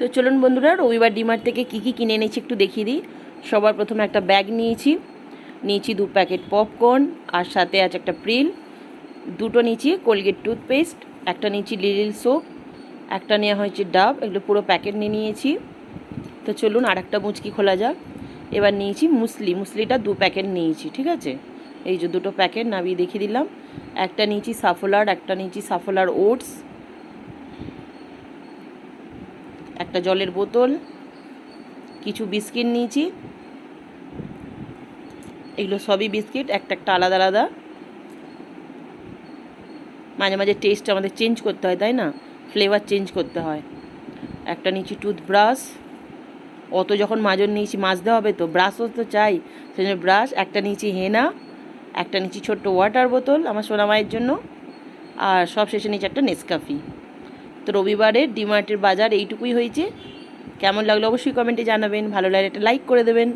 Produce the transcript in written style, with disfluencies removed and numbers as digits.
তো চলুন বন্ধুরা, রবিবার ডিমার্ট থেকে কী কী কিনে এনেছি একটু দেখিয়ে দিই। সবার প্রথমে একটা ব্যাগ নিয়েছি 2 প্যাকেট পপকর্ন, আর সাথে আছে একটা প্রিল, দুটো নিয়েছি কোলগেট টুথপেস্ট, একটা নিয়েছি লিটল সোপ, একটা নেওয়া হয়েছে ডাব। এগুলো পুরো প্যাকেট নিয়েছি। তো চলুন আর একটা মুচকি খোলা যাক। এবার নিয়েছি মুসলিটা 2 প্যাকেট নিয়েছি, ঠিক আছে। এই যে 2টো প্যাকেট নামিয়ে দেখিয়ে দিলাম। একটা নিয়েছি সাফোলার, একটা নিয়েছি সাফোলার ওটস, একটা জলের বোতল, কিছু বিস্কিট নিয়েছি। এগুলো সবই বিস্কিট, একটা আলাদা আলাদা। মাঝে মাঝে টেস্ট আমাদের চেঞ্জ করতে হয়, তাই না, ফ্লেভার চেঞ্জ করতে হয়। একটা নিয়েছি টুথব্রাশ, অত যখন মাজন নিয়েছি মাজতে হবে তো, ব্রাশও তো চাই, সেই জন্য ব্রাশ। একটা নিয়েছি হেনা, একটা নিয়েছি ছোট্ট ওয়াটার বোতল আমার সোনা মায়ের জন্য, আর সব শেষে নিয়েছি একটা নেসকাফি। তো রবিবারের ডিমার্টের বাজার এইটুকুই হয়েছে। কেমন লাগলো অবশ্যই কমেন্টে জানাবেন, ভালো লাগলে একটা লাইক করে দেবেন।